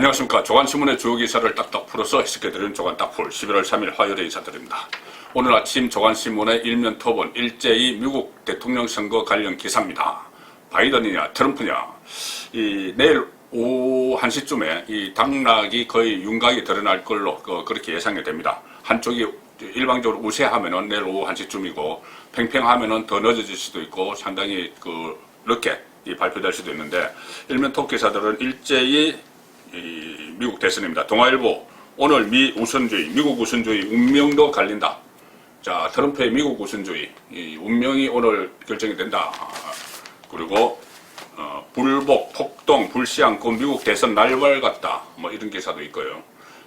안녕하십니까. 조간신문의 주요 기사를 딱딱 풀어서 해석해드리는 조간 딱풀 11월 3일 화요일에 인사드립니다. 오늘 아침 조간신문의 일면 톱은 일제히 미국 대통령 선거 관련 기사입니다. 바이든이냐 트럼프냐. 내일 오후 1시쯤에 이 당락이 거의 윤곽이 드러날 걸로 그렇게 예상이 됩니다. 한쪽이 일방적으로 우세하면은 내일 오후 1시쯤이고 팽팽하면은 더 늦어질 수도 있고 상당히 늦게 발표될 수도 있는데, 일면 톱 기사들은 일제히 미국 대선입니다. 동아일보 오늘 미국 우선주의 운명도 갈린다. 자, 트럼프의 미국 우선주의 운명이 오늘 결정이 된다. 그리고 불복, 폭동, 불씨 않고 미국 대선 날발 같다. 이런 기사도 있고요.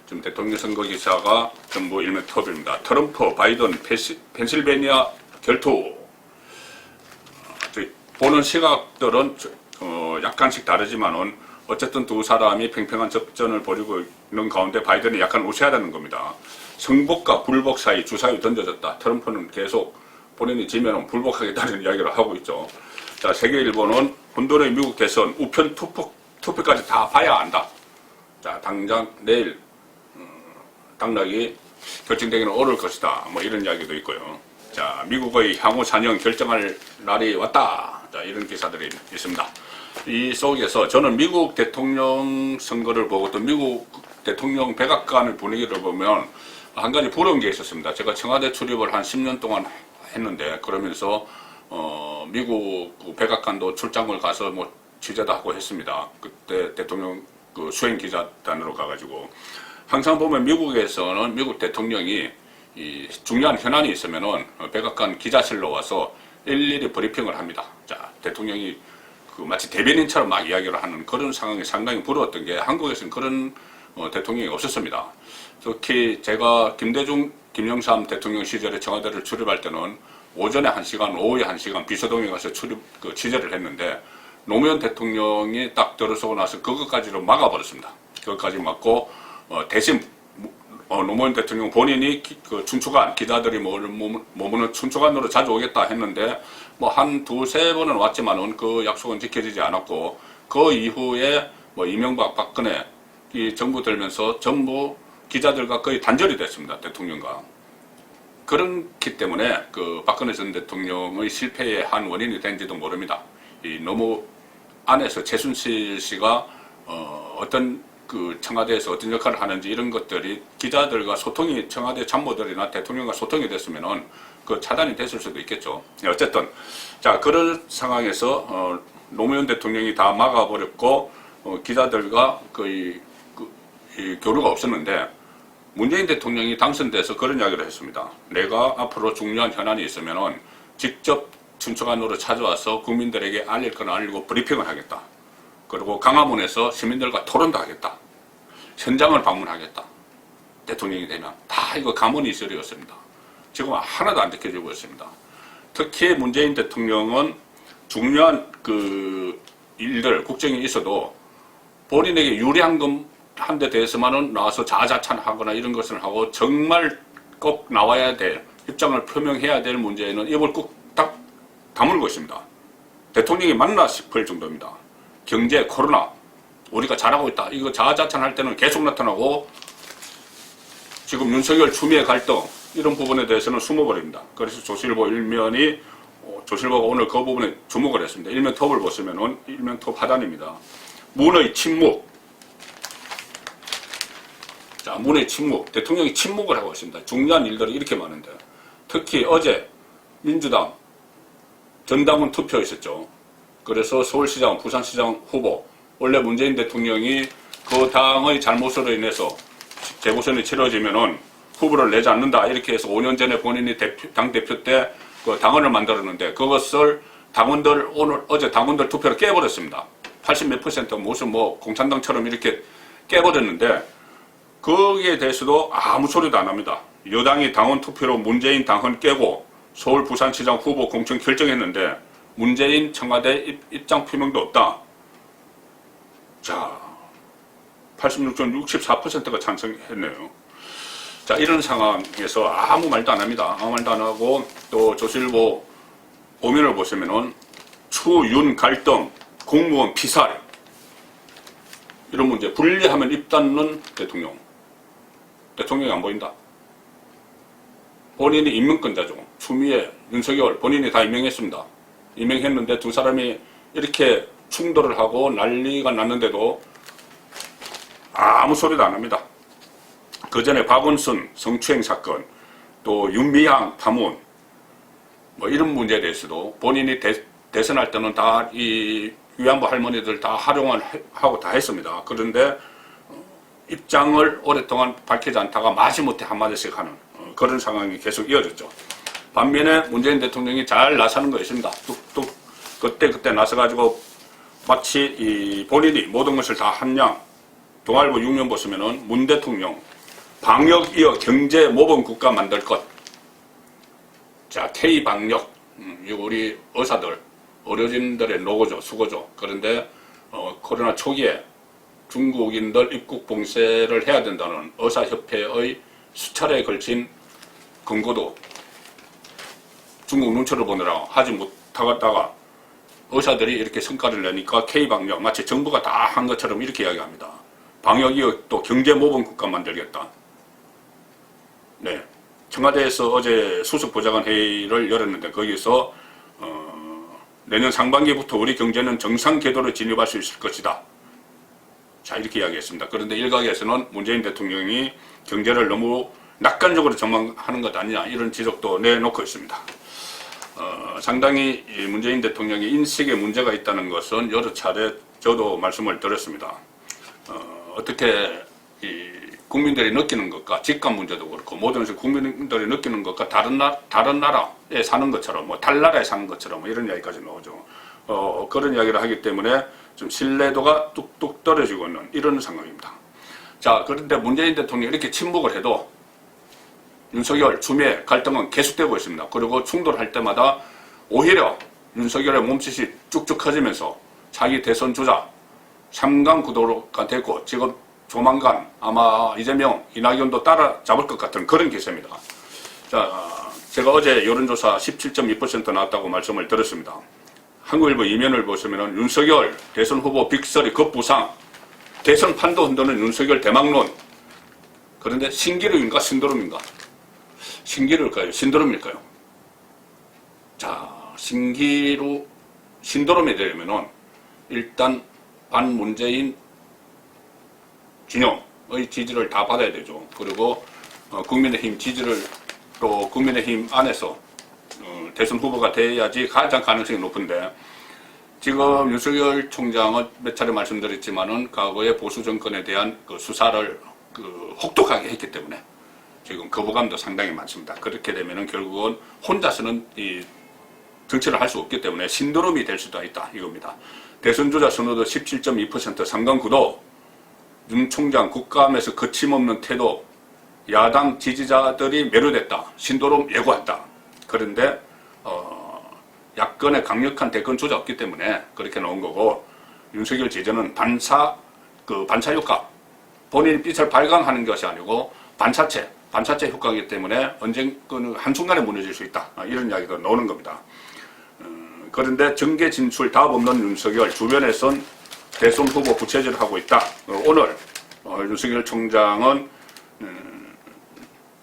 지금 대통령 선거 기사가 전부 일면 톱입니다. 트럼프, 바이든, 펜실베니아 결투. 보는 시각들은 약간씩 다르지만은 어쨌든 두 사람이 팽팽한 접전을 벌이고 있는 가운데 바이든이 약간 우세하다는 겁니다. 성복과 불복 사이 주사위 던져졌다. 트럼프는 계속 본인이 지면 불복하겠다는 이야기를 하고 있죠. 자, 세계일보는 혼돈의 미국 대선 우편 투표까지 다 봐야 한다. 자, 당장 내일 당락이 결정되기는 어려울 것이다. 이런 이야기도 있고요. 자, 미국의 향후 산영 결정할 날이 왔다. 자, 이런 기사들이 있습니다. 이 속에서 저는 미국 대통령 선거를 보고 또 미국 대통령 백악관의 분위기를 보면 한 가지 부러운 게 있었습니다. 제가 청와대 출입을 한 10년 동안 했는데, 그러면서 미국 백악관도 출장을 가서 취재도 하고 했습니다. 그때 대통령 수행 기자단으로 가가지고 항상 보면 미국에서는 미국 대통령이 이 중요한 현안이 있으면은 백악관 기자실로 와서 일일이 브리핑을 합니다. 자, 대통령이 마치 대변인처럼 막 이야기를 하는 그런 상황이 상당히 부러웠던 게, 한국에서는 그런 대통령이 없었습니다. 특히 제가 김영삼 대통령 시절에 청와대를 출입할 때는 오전에 1시간, 오후에 1시간 비서동에 가서 취재를 했는데, 노무현 대통령이 딱 들어서고 나서 그것까지로 막아버렸습니다. 그것까지 막고 대신 노무현 대통령 본인이 춘추관, 기자들이 머무는 춘추관으로 자주 오겠다 했는데 한 두세 번은 왔지만은 그 약속은 지켜지지 않았고, 그 이후에 이명박, 박근혜 이 정부 들면서 전부 기자들과 거의 단절이 됐습니다. 대통령과. 그렇기 때문에 박근혜 전 대통령의 실패의 한 원인이 된지도 모릅니다. 너무 안에서 최순실 씨가 어떤 청와대에서 어떤 역할을 하는지 이런 것들이 기자들과 소통이, 청와대 참모들이나 대통령과 소통이 됐으면은 차단이 됐을 수도 있겠죠. 어쨌든 자, 그런 상황에서 노무현 대통령이 다 막아버렸고 기자들과 거의 교류가 없었는데, 문재인 대통령이 당선돼서 그런 이야기를 했습니다. 내가 앞으로 중요한 현안이 있으면은 직접 춘추관으로 찾아와서 국민들에게 알릴 건 알리고 브리핑을 하겠다. 그리고 광화문에서 시민들과 토론도 하겠다. 현장을 방문하겠다. 대통령이 되면. 다 이거 가문이설이었습니다. 지금 하나도 안 지켜지고 있습니다. 특히 문재인 대통령은 중요한 일들, 국정이 있어도 본인에게 유리한 한 데 대해서만은 나와서 자아자찬하거나 이런 것을 하고, 정말 꼭 나와야 될, 입장을 표명해야 될 문제에는 입을 꾹 딱 다물고 있습니다. 대통령이 맞나 싶을 정도입니다. 경제, 코로나, 우리가 잘하고 있다. 이거 자아자찬할 때는 계속 나타나고, 지금 윤석열 추미애 갈등, 이런 부분에 대해서는 숨어버립니다. 그래서 조선일보 일면이, 조선일보가 오늘 그 부분에 주목을 했습니다. 일면 톱을 보시면은, 일면 톱 하단입니다. 문의 침묵. 자, 문의 침묵. 대통령이 침묵을 하고 있습니다. 중요한 일들이 이렇게 많은데. 특히 어제 민주당 전당원 투표 있었죠. 그래서 서울시장, 부산시장 후보, 원래 문재인 대통령이 그 당의 잘못으로 인해서 재보선이 치러지면은 후보를 내지 않는다, 이렇게 해서 5년 전에 본인이 당대표 때 당원을 만들었는데, 그것을 어제 당원들 투표를 깨버렸습니다. 80몇 %, 무슨 공산당처럼 이렇게 깨버렸는데, 거기에 대해서도 아무 소리도 안 합니다. 여당이 당원 투표로 문재인 당헌 깨고 서울 부산시장 후보 공천 결정했는데 문재인 청와대 입장 표명도 없다. 자, 66.64%가 찬성했네요. 자, 이런 상황에서 아무 말도 안 합니다. 아무 말도 안 하고, 또 조선일보 오면을 보시면은 추윤 갈등, 공무원 피살. 이런 문제, 분리하면 입닫는 대통령. 대통령이 안 보인다. 본인이 임명권자죠. 추미애, 윤석열 본인이 다 임명했습니다. 임명했는데 두 사람이 이렇게 충돌을 하고 난리가 났는데도 아무 소리도 안 합니다. 그 전에 박원순 성추행 사건, 또 윤미향 파문, 뭐 이런 문제에 대해서도 본인이 대선할 때는 다 이 위안부 할머니들 다 활용을 하고 다 했습니다. 그런데 입장을 오랫동안 밝히지 않다가 마지못해 한마디씩 하는 그런 상황이 계속 이어졌죠. 반면에 문재인 대통령이 잘 나서는 거 있습니다. 뚝뚝 그때 나서가지고 마치 이 본인이 모든 것을 다 한 양. 동아일보 6면 보시면은 문 대통령 방역 이어 경제 모범 국가 만들 것. 자, K 방역 우리 의사들 의료진들의 노고죠, 수고죠. 그런데 코로나 초기에 중국인들 입국 봉쇄를 해야 된다는 의사협회의 수차례에 걸친 권고도 중국 눈초를 보느라 하지 못하다가 의사들이 이렇게 성과를 내니까 K방역, 마치 정부가 다 한 것처럼 이렇게 이야기합니다. 방역이 또 경제모범 국가 만들겠다. 네. 청와대에서 어제 수석보좌관 회의를 열었는데 거기서 내년 상반기부터 우리 경제는 정상 궤도로 진입할 수 있을 것이다. 자, 이렇게 이야기했습니다. 그런데 일각에서는 문재인 대통령이 경제를 너무 낙관적으로 전망하는 것 아니냐 이런 지적도 내놓고 있습니다. 상당히 문재인 대통령의 인식에 문제가 있다는 것은 여러 차례 저도 말씀을 드렸습니다. 어떻게 국민들이 느끼는 것과 집값 문제도 그렇고 모든 것을 국민들이 느끼는 것과 다른 나라에 사는 것처럼 뭐 달나라에 사는 것처럼 뭐 이런 이야기까지 나오죠. 그런 이야기를 하기 때문에 좀 신뢰도가 뚝뚝 떨어지고 있는 이런 상황입니다. 자, 그런데 문재인 대통령이 이렇게 침묵을 해도 윤석열, 추미애 갈등은 계속되고 있습니다. 그리고 충돌할 때마다 오히려 윤석열의 몸짓이 쭉쭉 커지면서 자기 대선 주자 3강 구도가 되고 지금 조만간 아마 이재명, 이낙연도 따라잡을 것 같은 그런 기세입니다. 자, 제가 어제 여론조사 17.2% 나왔다고 말씀을 드렸습니다. 한국일보 이면을 보시면 윤석열 대선 후보 빅서리 급부상, 대선 판도 흔드는 윤석열 대망론. 그런데 신기루인가 신드롬인가? 신기루일까요? 신드롬일까요? 자, 신드롬이 되려면은 일단 반문재인 진영의 지지를 다 받아야 되죠. 그리고 국민의힘 지지를 또 국민의힘 안에서 대선 후보가 돼야지 가장 가능성이 높은데 지금 윤석열 총장은 몇 차례 말씀드렸지만은 과거의 보수 정권에 대한 그 수사를 혹독하게 했기 때문에 지금 거부감도 상당히 많습니다. 그렇게 되면은 결국은 혼자서는 이 정치를 할 수 없기 때문에 신드롬이 될 수도 있다 이겁니다. 대선 주자 선호도 17.2% 상강 구도, 윤 총장 국감에서 거침없는 태도, 야당 지지자들이 매료됐다. 신드롬 예고했다. 그런데 야권의 강력한 대권 주자 없기 때문에 그렇게 나온 거고 윤석열 지지는 반사 효과, 본인이 빛을 발광하는 것이 아니고 반사체 효과이기 때문에 언젠가는 한순간에 무너질 수 있다. 이런 이야기도 나오는 겁니다. 그런데 정계 진출 답 없는 윤석열 주변에선 대선 후보 부채질을 하고 있다. 오늘 윤석열 총장은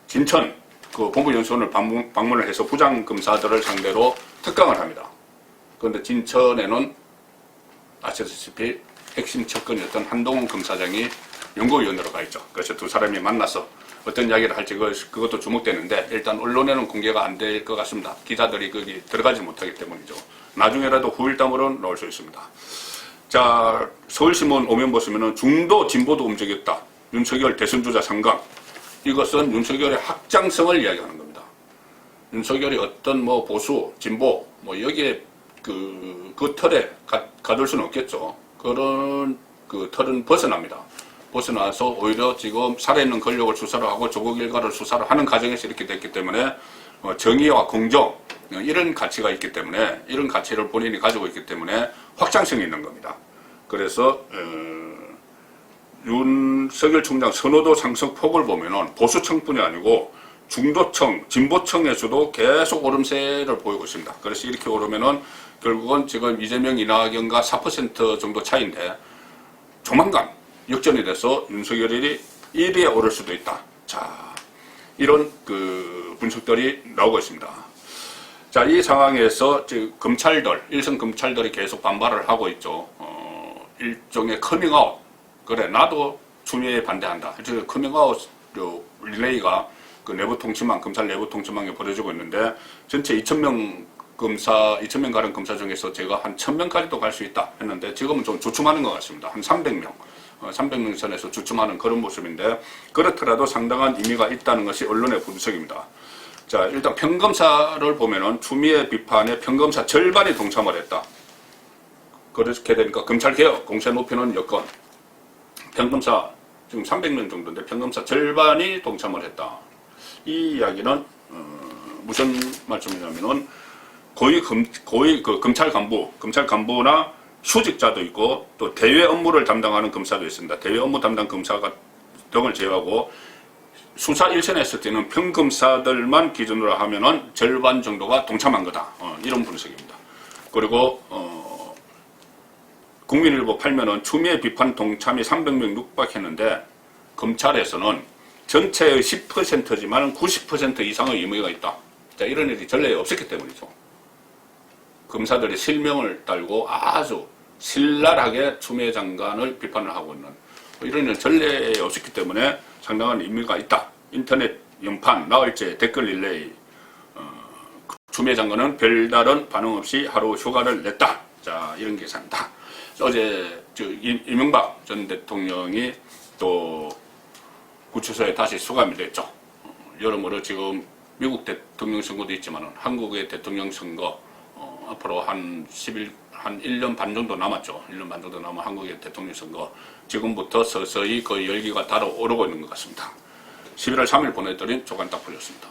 진천 본부연수원을 방문을 해서 부장검사들을 상대로 특강을 합니다. 그런데 진천에는 아시다시피 핵심 접근이었던 한동훈 검사장이 연구위원으로 가 있죠. 그래서 두 사람이 만나서 어떤 이야기를 할지 그것도 주목되는데 일단 언론에는 공개가 안 될 것 같습니다. 기자들이 거기 들어가지 못하기 때문이죠. 나중에라도 후일담으로 나올 수 있습니다. 자, 서울신문 오면 보시면은 중도 진보도 움직였다. 윤석열 대선주자 상강. 이것은 윤석열의 확장성을 이야기하는 겁니다. 윤석열이 어떤 뭐 보수, 진보, 뭐 여기에 그 틀에 가둘 수는 없겠죠. 그런 그 틀은 벗어납니다. 벗어나서 오히려 지금 살아있는 권력을 수사를 하고 조국 일가를 수사를 하는 과정에서 이렇게 됐기 때문에 정의와 공정 이런 가치가 있기 때문에 이런 가치를 본인이 가지고 있기 때문에 확장성이 있는 겁니다. 그래서 윤석열 총장 선호도 상승 폭을 보면은 보수층뿐이 아니고 중도층, 진보층에서도 계속 오름세를 보이고 있습니다. 그래서 이렇게 오르면은 결국은 지금 이재명, 이낙연과 4% 정도 차이인데 조만간 역전이 돼서 윤석열이 1위에 오를 수도 있다. 자, 이런 그 분석들이 나오고 있습니다. 자, 이 상황에서 지금 검찰들, 일선 검찰들이 계속 반발을 하고 있죠. 일종의 커밍아웃. 그래, 나도 추미애에 반대한다. 커밍아웃 릴레이가 그 내부 통치망, 검찰 내부 통치망에 벌어지고 있는데, 전체 2,000명 가는 검사 중에서 제가 한 1,000명까지도 갈 수 있다 했는데, 지금은 좀 주춤하는 것 같습니다. 한 300명. 300명 선에서 주춤하는 그런 모습인데, 그렇더라도 상당한 의미가 있다는 것이 언론의 분석입니다. 자, 일단 평검사를 보면은 추미애 비판에 평검사 절반이 동참을 했다. 그렇게 되니까 검찰개혁, 공세 높이는 여건. 평검사, 지금 300명 정도인데 평검사 절반이 동참을 했다. 이 이야기는, 무슨 말씀이냐면은, 검찰 간부나 휴직자도 있고, 또 대외 업무를 담당하는 검사도 있습니다. 대외 업무 담당 검사가 등을 제외하고, 수사 1선에 있을 때는 평검사들만 기준으로 하면은 절반 정도가 동참한 거다. 이런 분석입니다. 그리고, 국민일보 팔면은 추미애 비판 동참이 300명 육박했는데, 검찰에서는 전체의 10%지만 90% 이상의 의무가 있다. 자, 이런 일이 전례에 없었기 때문이죠. 검사들이 실명을 달고 아주 신랄하게 추미애 장관을 비판을 하고 있는 이런 일은 전례에 없었기 때문에 상당한 의미가 있다. 인터넷 연판, 나흘째 댓글 릴레이. 추미애 장관은 별다른 반응 없이 하루 휴가를 냈다. 자, 이런 계산이다. 어제 이명박 전 대통령이 또 구치소에 다시 수감이 됐죠. 여러모로 지금 미국 대통령 선거도 있지만 한국의 대통령 선거 앞으로 한 1년 반 정도 남았죠. 1년 반 정도 남은 한국의 대통령 선거. 지금부터 서서히 그 열기가 달아오르고 있는 것 같습니다. 11월 3일 보내드린 조간 딱 풀렸습니다.